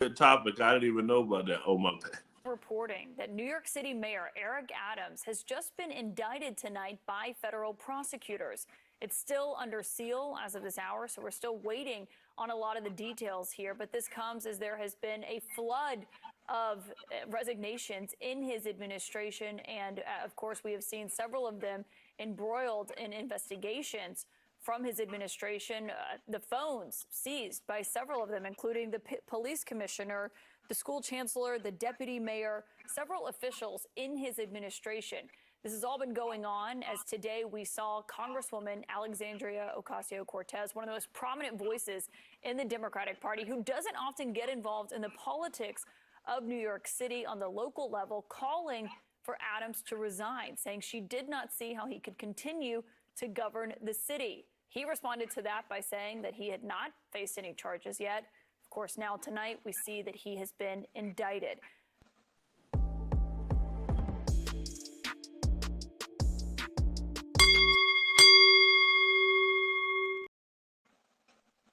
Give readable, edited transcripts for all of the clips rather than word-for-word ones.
Good topic. I didn't even know about that. Oh, my bad. Reporting that New York City Mayor Eric Adams has just been indicted tonight by federal prosecutors. It's still under seal as of this hour, so we're still waiting on a lot of the details here. But this comes as there has been a flood of resignations in his administration. And of course, we have seen several of them embroiled in investigations from his administration. The phones seized by several of them, including the police commissioner, the school chancellor, the deputy mayor, several officials in his administration. This has all been going on as today we saw Congresswoman Alexandria Ocasio-Cortez, one of the most prominent voices in the Democratic Party, who doesn't often get involved in the politics of New York City on the local level, calling for Adams to resign, saying she did not see how he could continue to govern the city. He responded to that by saying that he had not faced any charges yet. Of course, now tonight we see that he has been indicted.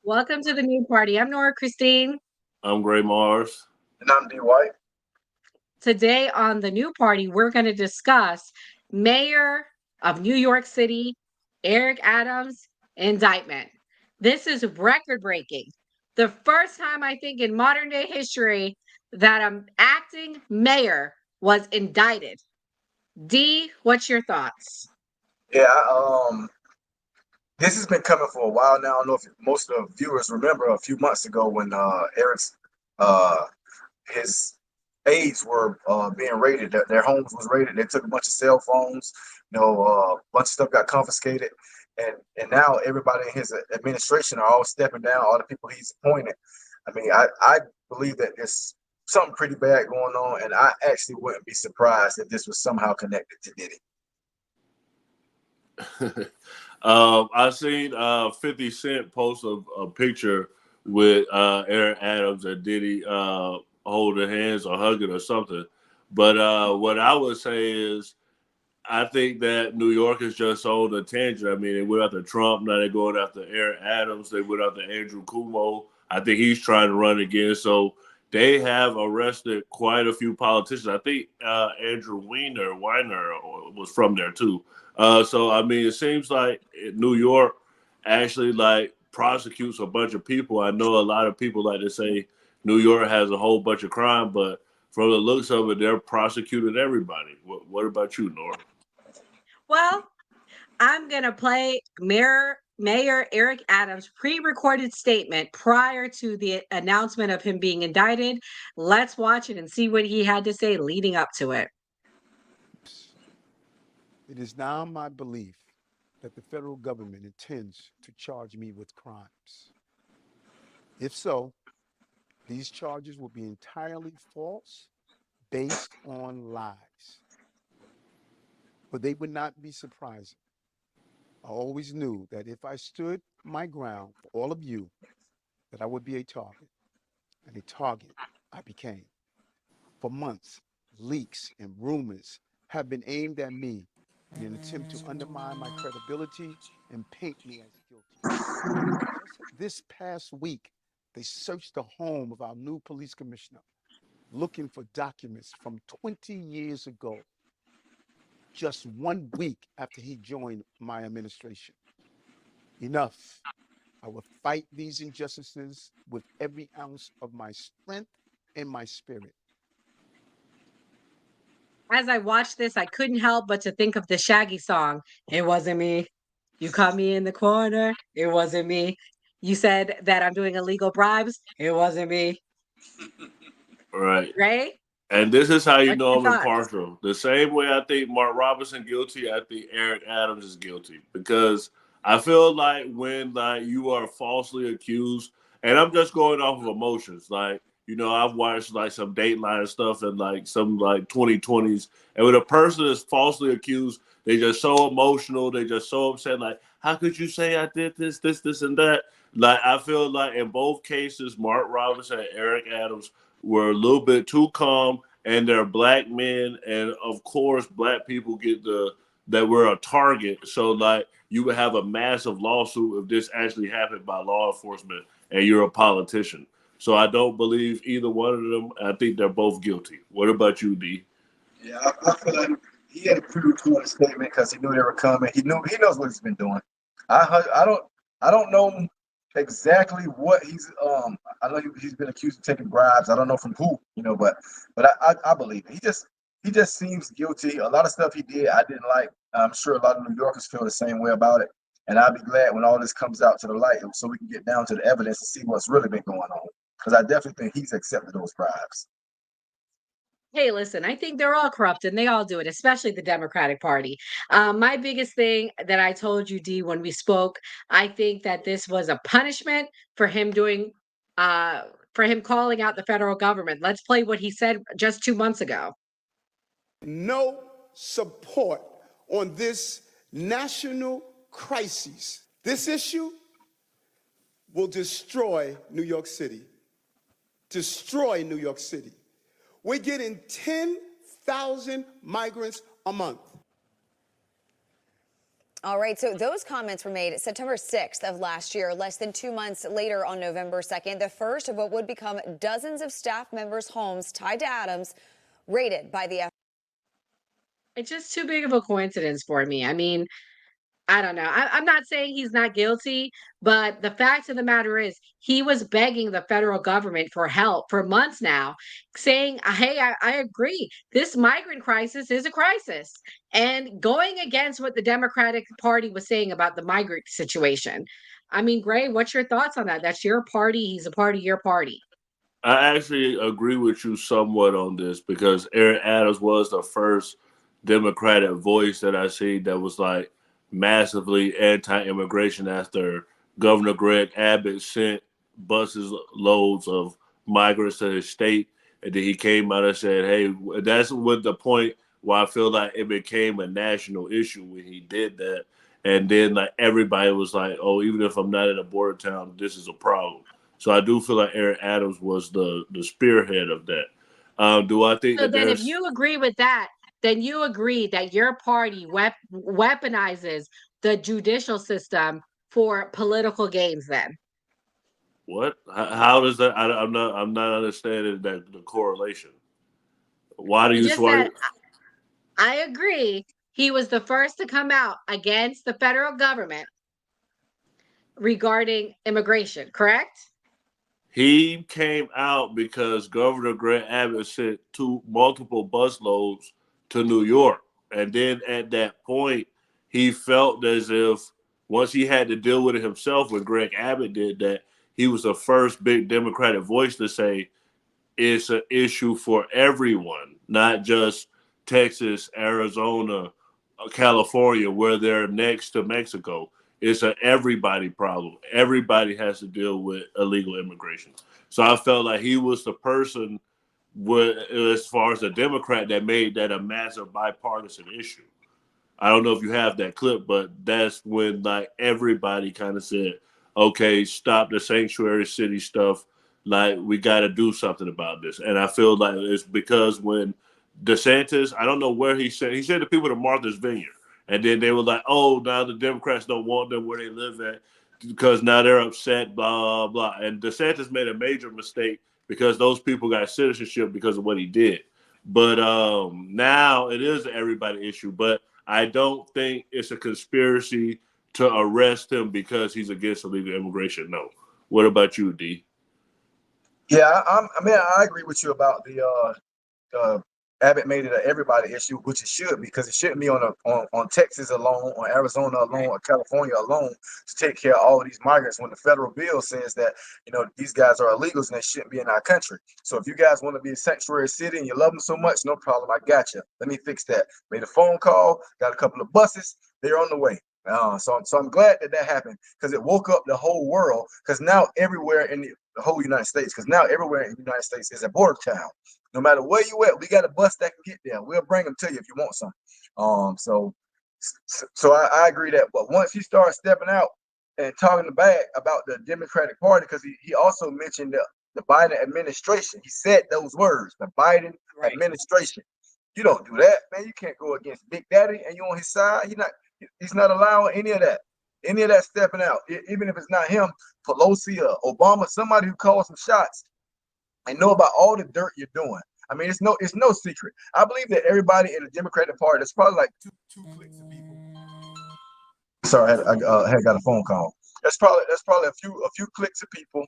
Welcome to the new party. I'm Nora Christine. I'm Gray Mars. And I'm D. White. Today on the new party, we're going to discuss Mayor of New York City, Eric Adams' indictment. This is record breaking. The first time I think in modern day history that an acting mayor was indicted. D, what's your thoughts? Yeah, this has been coming for a while now. I don't know if most of the viewers remember a few months ago when Eric's his aides were being raided. Their homes was raided. They took a bunch of cell phones. A bunch of stuff got confiscated, and now everybody in his administration are all stepping down. All the people he's appointed. I mean, I believe that there's something pretty bad going on, and I actually wouldn't be surprised if this was somehow connected to Diddy. I seen 50 Cent post a picture with Eric Adams and Diddy holding hands or hugging or something. But what I would say is I think that New York is just on a tangent. I mean, they went after Trump. Now they're going after Eric Adams. They went after Andrew Cuomo. I think he's trying to run again. So they have arrested quite a few politicians. I think Andrew Weiner was from there too. So I mean, it seems like New York actually like prosecutes a bunch of people. I know a lot of people like to say New York has a whole bunch of crime, but from the looks of it, they're prosecuting everybody. What about you, Nora? Well, I'm going to play Mayor Eric Adams' pre-recorded statement prior to the announcement of him being indicted. Let's watch it and see what he had to say leading up to it. It is now my belief that the federal government intends to charge me with crimes. If so, these charges will be entirely false, based on lies. But they would not be surprising. I always knew that if I stood my ground for all of you, that I would be a target. And a target I became. For months, leaks and rumors have been aimed at me in an attempt to undermine my credibility and paint me as guilty. Just this past week, they searched the home of our new police commissioner, looking for documents from 20 years ago, just 1 week after he joined my administration. Enough. I will fight these injustices with every ounce of my strength and my spirit. As I watched this, I couldn't help but to think of the Shaggy song. It wasn't me. You caught me in the corner. It wasn't me. You said that I'm doing illegal bribes. It wasn't me. Right. Right? And this is how you What's know your I'm thoughts? impartial. The same way I think Mark Robinson guilty, I think Eric Adams is guilty because I feel like when like you are falsely accused, and I'm just going off of emotions. Like I've watched like some Dateline stuff and like some like 2020s, and when a person is falsely accused, they just so emotional, they just so upset. Like, how could you say I did this, and that? Like, I feel like in both cases, Mark Robinson and Eric Adams were a little bit too calm, and they're black men, and of course, black people get that we're a target. So, like, you would have a massive lawsuit if this actually happened by law enforcement, and you're a politician. So I don't believe either one of them. I think they're both guilty. What about you, D? Yeah, I feel like he had a pre-recorded statement because he knew they were coming. He knows what he's been doing. I don't know exactly what he's I know he's been accused of taking bribes. I don't know from who, but I believe it. He just seems guilty. A lot of stuff he did I didn't like. I'm sure a lot of New Yorkers feel the same way about it. And I'll be glad when all this comes out to the light so we can get down to the evidence and see what's really been going on. Because I definitely think he's accepted those bribes. Hey, listen, I think they're all corrupt and they all do it, especially the Democratic Party. My biggest thing that I told you, Dee, when we spoke, I think that this was a punishment for him uh, for him calling out the federal government. Let's play what he said just 2 months ago. No support on this national crisis. This issue will destroy New York City. Destroy New York City. We're getting 10,000 migrants a month. All right, so those comments were made September 6th of last year, less than 2 months later on November 2nd, the first of what would become dozens of staff members' homes tied to Adams raided by the FBI. It's just too big of a coincidence for me. I mean, I don't know. I'm not saying he's not guilty, but the fact of the matter is, he was begging the federal government for help for months now, saying, hey, I agree. This migrant crisis is a crisis. And going against what the Democratic Party was saying about the migrant situation. I mean, Gray, what's your thoughts on that? That's your party. He's a part of your party. I actually agree with you somewhat on this because Eric Adams was the first Democratic voice that I see that was like massively anti-immigration after Governor Greg Abbott sent buses loads of migrants to his state, and then he came out and said, "Hey, that's what the point why I feel like it became a national issue when he did that." And then like everybody was like, "Oh, even if I'm not in a border town, this is a problem." So I do feel like Eric Adams was the spearhead of that. Do I think So that then, if there's you agree with that, then you agree that your party weaponizes the judicial system for political gains, then? what? How does that? I'm not understanding that the correlation. Why do You you just swear? said, I agree. He was the first to come out against the federal government regarding immigration, correct? He came out because Governor Greg Abbott sent multiple busloads to New York, and then at that point, he felt as if once he had to deal with it himself when Greg Abbott did that, he was the first big Democratic voice to say it's an issue for everyone, not just Texas, Arizona, California, where they're next to Mexico. It's an everybody problem. Everybody has to deal with illegal immigration. So I felt like he was the person, as far as a Democrat, that made that a massive bipartisan issue. I don't know if you have that clip, but that's when like everybody kind of said, "Okay, stop the sanctuary city stuff. Like we got to do something about this." And I feel like it's because when DeSantis, I don't know where he said to people to Martha's Vineyard, and then they were like, "Oh, now the Democrats don't want them where they live at because now they're upset." Blah blah blah. And DeSantis made a major mistake because those people got citizenship because of what he did. But now it is an everybody issue. But I don't think it's a conspiracy to arrest him because he's against illegal immigration. No. What about you, D? Yeah, I agree with you about the Abbott made it an everybody issue, which it should, because it shouldn't be on Texas alone, on Arizona alone, or California alone to take care of all of these migrants when the federal bill says that these guys are illegals and they shouldn't be in our country. So if you guys want to be a sanctuary city and you love them so much, no problem, I got you. Let me fix that. Made a phone call, got a couple of buses, they're on the way. So I'm glad that happened because it woke up the whole world. Because now everywhere in the whole United States, because now everywhere in the United States is a border town. No matter where you at, we got a bus that can get there. We'll bring them to you if you want some. So I agree that, but once he starts stepping out and talking bad about the Democratic Party, because he also mentioned the Biden administration. He said those words, the Biden administration. You don't do that, man. You can't go against Big Daddy and you on his side. He's not allowing any of that. any of that stepping out, even if it's not him, Pelosi or Obama, somebody who calls some shots and know about all the dirt you're doing. I mean, it's no secret. I believe that everybody in the Democratic Party, there's probably like two clicks of people. Sorry, I had got a phone call. That's probably a few clicks of people,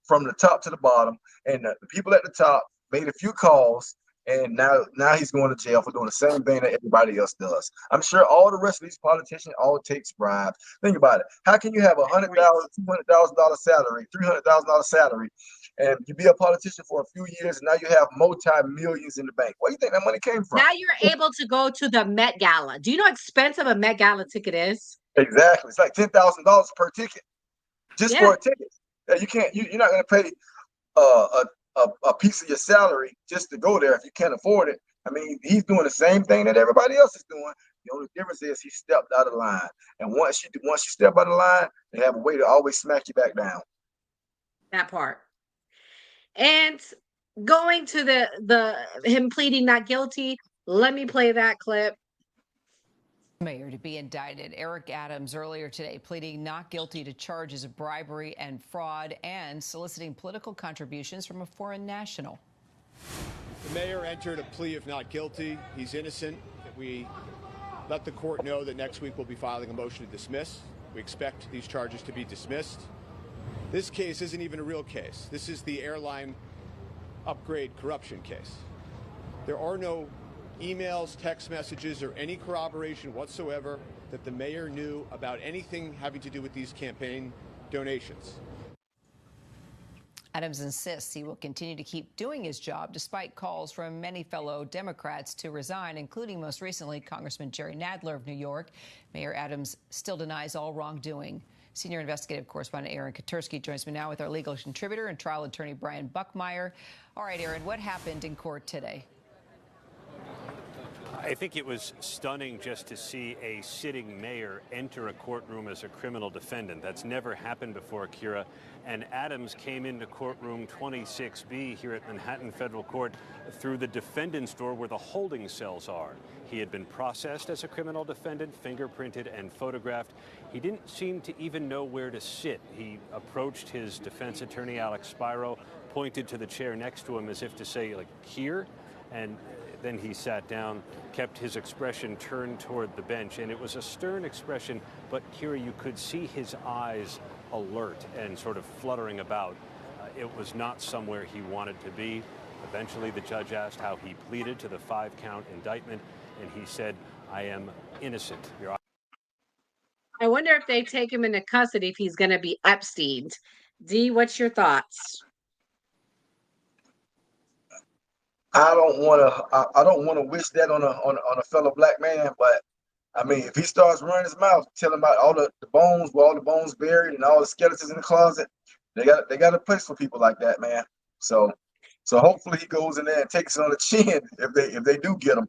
from the top to the bottom, and the people at the top made a few calls, and now he's going to jail for doing the same thing that everybody else does. I'm sure all the rest of these politicians all takes bribes. Think about it. How can you have $100,000, $200,000 salary, $300,000 salary, and you be a politician for a few years, and now you have multi-millions in the bank? Where do you think that money came from? Now you're able to go to the Met Gala. Do you know how expensive a Met Gala ticket is? Exactly. It's like $10,000 per ticket, just for Yeah, a ticket. You can't. You're not going to pay a piece of your salary just to go there if you can't afford it. I mean, he's doing the same thing that everybody else is doing. The only difference is he stepped out of line. And once you step out of line, they have a way to always smack you back down. that part. And going to the him pleading not guilty, let me play that clip. Mayor to be indicted. Eric Adams earlier today pleading not guilty to charges of bribery and fraud and soliciting political contributions from a foreign national. The mayor entered a plea of not guilty. He's innocent. We let the court know that next week we'll be filing a motion to dismiss. We expect these charges to be dismissed. This case isn't even a real case. This is the airline upgrade corruption case. There are no emails, text messages, or any corroboration whatsoever that the mayor knew about anything having to do with these campaign donations. Adams insists he will continue to keep doing his job despite calls from many fellow Democrats to resign, including most recently Congressman Jerry Nadler of New York. Mayor Adams still denies all wrongdoing. Senior investigative correspondent Aaron Katursky joins me now with our legal contributor and trial attorney Brian Buckmeyer. All right, Aaron, what happened in court today? I think it was stunning just to see a sitting mayor enter a courtroom as a criminal defendant. That's never happened before, Kira. And Adams came into courtroom 26B here at Manhattan Federal Court through the defendant's door where the holding cells are. He had been processed as a criminal defendant, fingerprinted and photographed. He didn't seem to even know where to sit. He approached his defense attorney, Alex Spiro, pointed to the chair next to him as if to say, like, here? And then he sat down, kept his expression turned toward the bench, and it was a stern expression, but Kira, you could see his eyes alert and sort of fluttering about. It was not somewhere he wanted to be. Eventually, the judge asked how he pleaded to the 5-count indictment, and he said, "I am innocent." I wonder if they take him into custody if he's going to be Epsteined. Dee, what's your thoughts? I don't want to wish that on a fellow black man, but I mean, if he starts running his mouth, telling about all the bones, where all the bones buried, and all the skeletons in the closet, they got a place for people like that, man. So hopefully he goes in there and takes it on the chin if they do get him,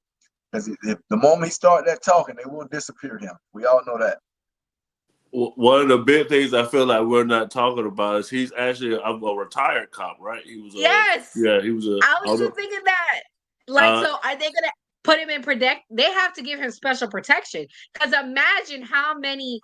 because if the moment he start that talking, they will disappear him. We all know that. One of the big things I feel like we're not talking about is he's actually a retired cop, right? He was Yes. Yeah, he was a. I was just thinking that. So are they going to put him in They have to give him special protection, because imagine how many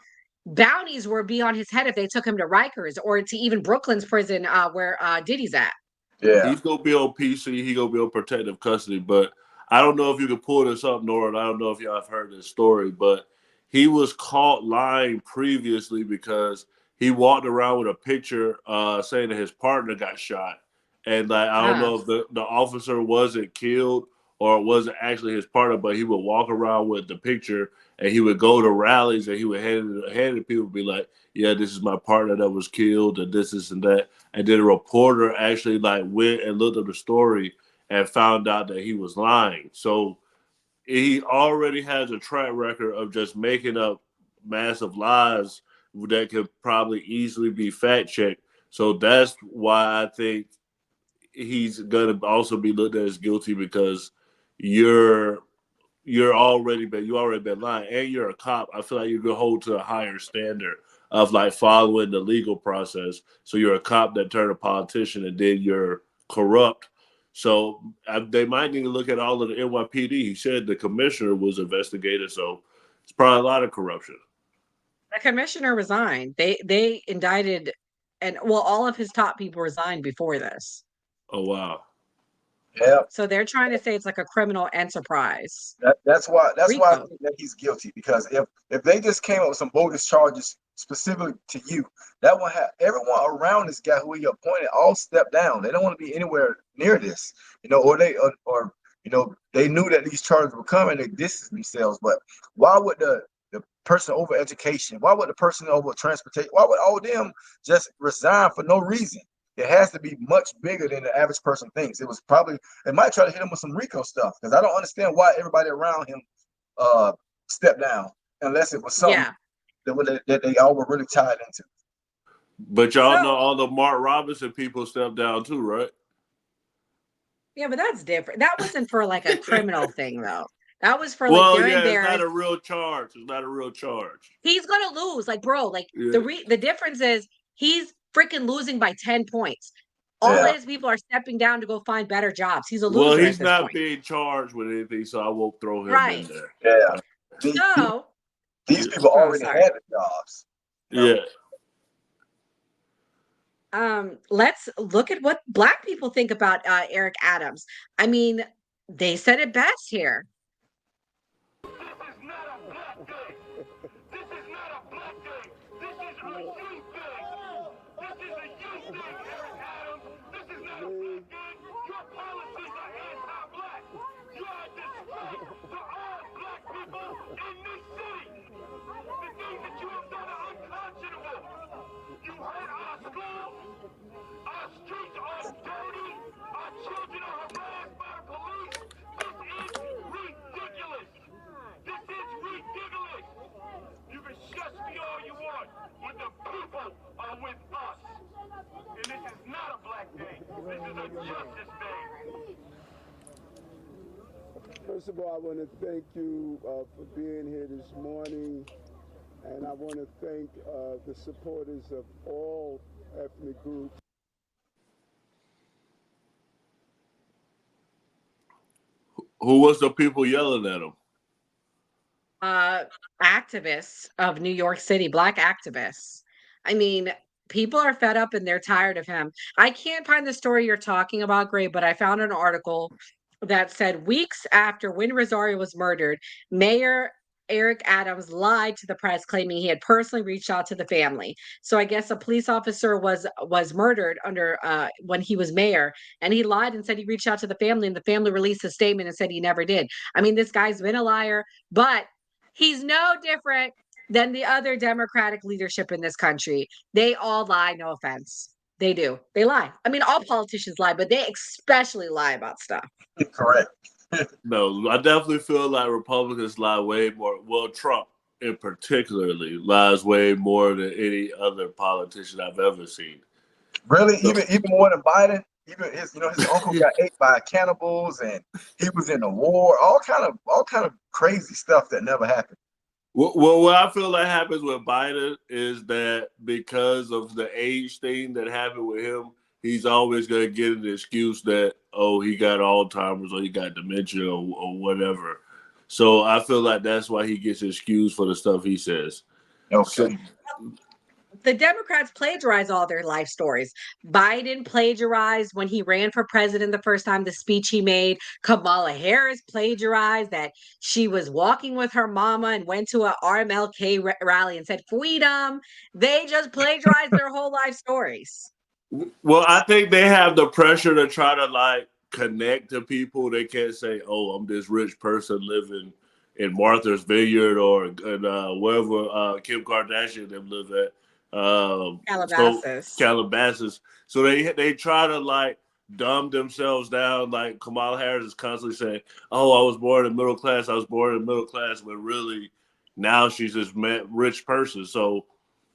bounties would be on his head if they took him to Rikers or to even Brooklyn's prison, where Diddy's at. Yeah, he's gonna be on PC. He gonna be on protective custody. But I don't know if you can pull this up, Nora. I don't know if y'all have heard this story, but he was caught lying previously because he walked around with a picture saying that his partner got shot, and like I don't know if the officer wasn't killed or it wasn't actually his partner, but he would walk around with the picture and he would go to rallies and he would hand it to people, be like, "Yeah, this is my partner that was killed, and this and that." And then a reporter actually like went and looked up the story and found out that he was lying. So he already has a track record of just making up massive lies that could probably easily be fact checked. So that's why I think he's gonna also be looked at as guilty, because you already been lying, and you're a cop. I feel like you're gonna hold to a higher standard of like following the legal process. So you're a cop that turned a politician, and then you're corrupt. So they might need to look at all of the NYPD. He said the commissioner was investigated, so it's probably a lot of corruption. The commissioner resigned. They indicted, and well, all of his top people resigned before this. Oh wow. Yeah, So they're trying to say it's like a criminal enterprise. that's why I RICO. think that he's guilty, because if they just came up with some bogus charges specifically to you, that would have everyone around this guy who he appointed all step down. They don't want to be anywhere near this, or they knew that these charges were coming. They distanced themselves. But why would the person over education? Why would the person over transportation? Why would all of them just resign for no reason? It has to be much bigger than the average person thinks. They might try to hit him with some RICO stuff, because I don't understand why everybody around him stepped down, unless it was something Yeah. that they all were really tied into. But y'all know So all the Mark Robinson people stepped down too, right? yeah, but that's different. That wasn't for like a criminal thing though. That was for like Well, they're yeah, it's not embarrassed. a real charge. It's not a real charge. He's gonna lose. Like, bro, like Yeah. the difference is he's freaking losing by 10 points. All Yeah, of his people are stepping down to go find better jobs. He's a Well, loser at he's this not point. being charged with anything, so I won't throw him in Right. there. yeah. These, So, these Yeah. people oh, already sorry. had the jobs. Yeah. Let's look at what Black people think about Eric Adams. I mean, they said it best here. First of all, I want to thank you for being here this morning, and I want to thank the supporters of all ethnic groups. Who was the people yelling at him? uh Activists of New York City, Black activists. I mean, people are fed up and they're tired of him. I can't find the story you're talking about, Gray, but I found an article that said weeks after when Rosario was murdered, Mayor Eric Adams lied to the press claiming he had personally reached out to the family. So I guess a police officer was murdered under when he was mayor, and he lied and said he reached out to the family, and the family released a statement and said he never did. I mean, this guy's been a liar, but he's no different than the other Democratic leadership in this country. They all lie, no offense. They do. They lie. I mean, all politicians lie, but they especially lie about stuff. Correct. No, I definitely feel like Republicans lie way more. Well, Trump in particularly lies way more than any other politician I've ever seen. Really, So, even more than Biden. Even his uncle got ate by cannibals, and he was in a war. All kind of crazy stuff that never happened. well, what I feel like happens with Biden is that because of the age thing that happened with him, he's always going to get an excuse that, oh, he got Alzheimer's or he got dementia or whatever. So I feel like that's why he gets excused for the stuff he says. So, Okay. The Democrats plagiarize all their life stories. Biden plagiarized when he ran for president the first time, the speech he made. Kamala Harris plagiarized that she was walking with her mama and went to a RMLK rally and said freedom. They just plagiarized their whole life stories. well, I think they have the pressure to try to like connect to people. They can't say, "Oh, I'm this rich person living in Martha's Vineyard or in, wherever Kim Kardashian them live at." So Calabasas. Calabasas. So they try to like dumb themselves down. Like Kamala Harris is constantly saying, "Oh, I was born in middle class. I was born in middle class," when really now she's this rich person. So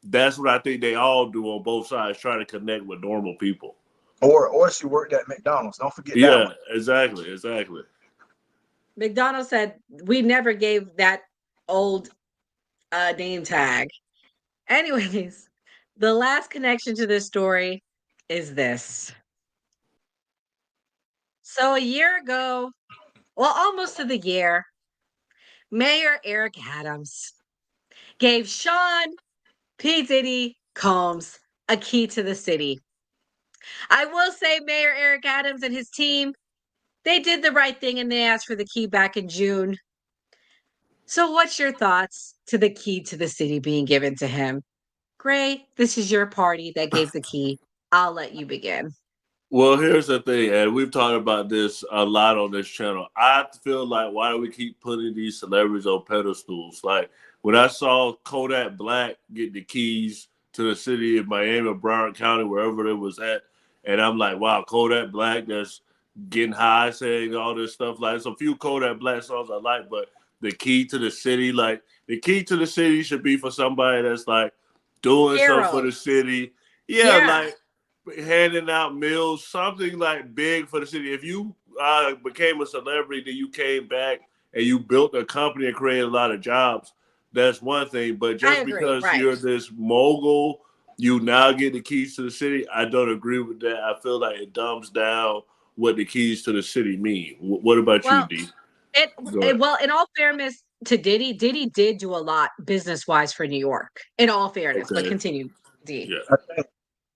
that's what I think they all do on both sides, try to connect with normal people. Or she worked at McDonald's. Don't forget that Yeah, one. exactly. McDonald said we never gave that old name tag. Anyways, the last connection to this story is this. So a year ago, well, almost to the year, Mayor Eric Adams gave Sean P. Diddy Combs, a key to the city. I will say Mayor Eric Adams and his team, they did the right thing and they asked for the key back in June. So what's your thoughts to the key to the city being given to him? Gray, this is your party that gave the key. I'll let you begin. Well, here's the thing, and we've talked about this a lot on this channel. I feel like, why do we keep putting these celebrities on pedestals? Like, when I saw Kodak Black get the keys to the city of Miami, Broward County, wherever it was at, and I'm like, wow, Kodak Black that's getting high, saying all this stuff. Like, there's a few Kodak Black songs I like, but the key to the city, like, the key to the city should be for somebody that's like doing stuff for the Heroes. city. Yeah, Yeah, like handing out meals, something like big for the city. If you became a celebrity, then you came back and you built a company and created a lot of jobs, that's one thing. But I just agree. because Right. you're this mogul, you now get the keys to the city. I don't agree with that. I feel like it dumbs down what the keys to the city mean. What about you, Well, D? it, Go ahead. well, in all fairness to Diddy, Diddy did do a lot business wise for New York. In all fairness, but Okay. continue, D. Yeah.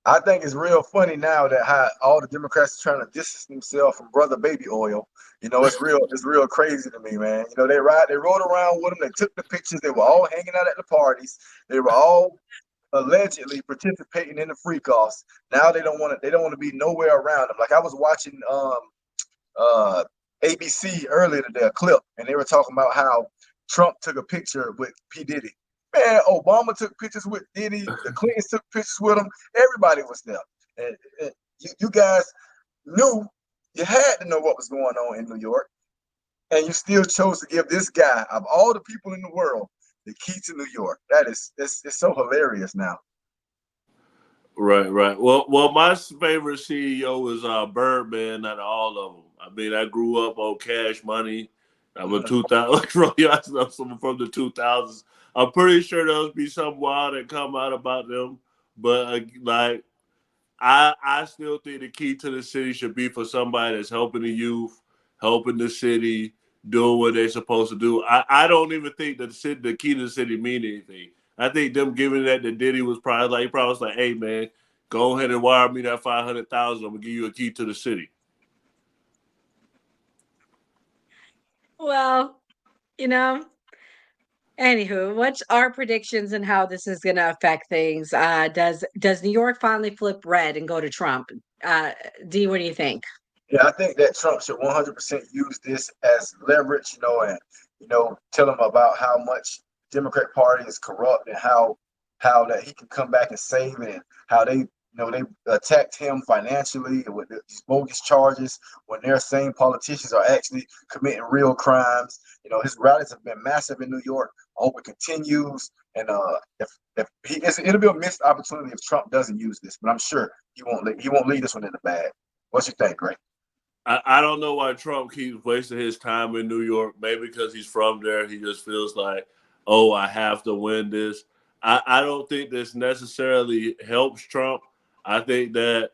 I think it's real funny now that how all the Democrats are trying to distance themselves from Brother Baby Oil. It's real crazy to me, man. They rode around with them, they took the pictures, they were all hanging out at the parties, they were all allegedly participating in the freak offs. Now they don't want to be nowhere around them. Like I was watching uh ABC earlier today, a clip, and they were talking about how Trump took a picture with P. Diddy. Man, Obama took pictures with Diddy, the Clintons took pictures with him, everybody was there. And you guys knew, you had to know what was going on in New York, and you still chose to give this guy, of all the people in the world, the key to New York. It's so hilarious now. Right, right. Well, my favorite CEO is Birdman out of all of them. I mean, I grew up on Cash Money. I was 2000, from from the 2000s. I'm pretty sure there'll be some wild that come out about them, but like I still think the key to the city should be for somebody that's helping the youth, helping the city, doing what they're supposed to do. I don't even think that the key to the city mean anything. I think them giving that to Diddy was probably like, he probably was like, hey man, go ahead and wire me that 500,000. I'm gonna give you a key to the city. Well, you know, anywho, what's our predictions and how this is going to affect things? Does New York finally flip red and go to Trump? D, what do you think? Yeah, I think that Trump should 100% use this as leverage, and tell them about how much Democrat Party is corrupt and how that he can come back and save it, and how they attacked him financially with these bogus charges when their same politicians are actually committing real crimes. His rallies have been massive in New York. I hope it continues, and it'll be a missed opportunity if Trump doesn't use this, but I'm sure he won't leave this one in the bag. What you think, Greg? I don't know why Trump keeps wasting his time in New York. Maybe because he's from there. He just feels like, oh, I have to win this. I don't think this necessarily helps Trump. I think that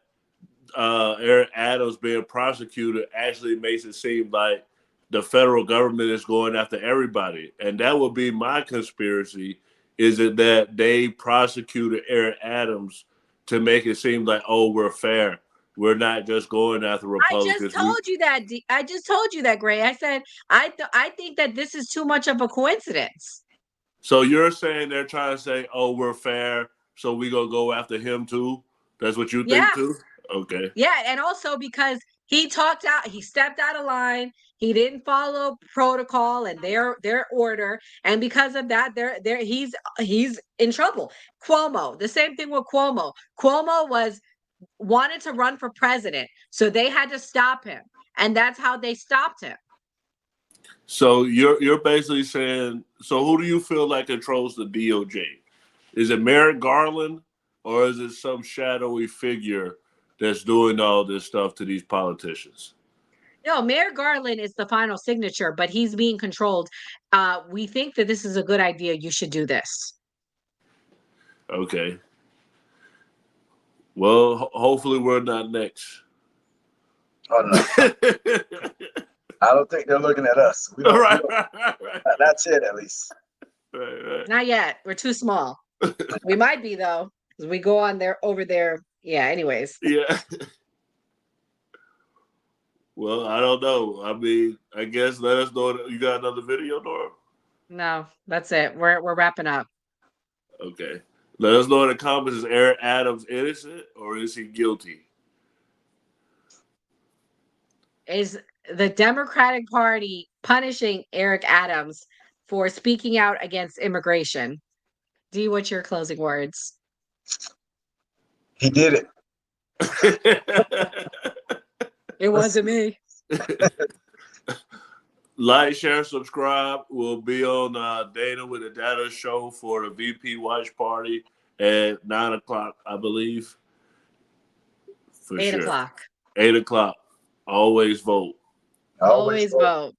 Eric Adams being prosecuted actually makes it seem like the federal government is going after everybody. And that would be my conspiracy, is it that they prosecuted Eric Adams to make it seem like, oh, we're fair. We're not just going after I just Republicans. told you that. I just told you that, Gray. I said I think that this is too much of a coincidence. So you're saying they're trying to say, oh, we're fair, so we gonna go after him too? That's what you think Yeah, too? Okay. yeah, and also because he stepped out of line, he didn't follow protocol and their order, and because of that, he's in trouble. Cuomo, the same thing with Cuomo. Cuomo wanted to run for president, so they had to stop him, and that's how they stopped him. So you're basically saying, so who do you feel like controls the DOJ? Is it Merrick Garland, or is it some shadowy figure that's doing all this stuff to these politicians? No, Mayor Garland is the final signature, but he's being controlled. We think that this is a good idea. You should do this. Okay. Well, hopefully we're not next. Oh no, I don't think they're looking at us. We don't. Right, We don't right, right, right, not yet, at least. right. Not yet. We're too small. We might be though, because we go on there over there. Yeah. Anyways, Yeah. Well, I don't know. I mean, I guess let us know. You got another video, Nora? no, that's it. We're wrapping up. Okay. Let us know in the comments: is Eric Adams innocent or is he guilty? Is the Democratic Party punishing Eric Adams for speaking out against immigration? D, what's your closing words? He did it. It wasn't me. Like, share, subscribe. We'll be on Dana with the Data show for the VP watch party at 9 o'clock, I believe. For 8 sure. o'clock. 8 o'clock. Always vote. Always vote.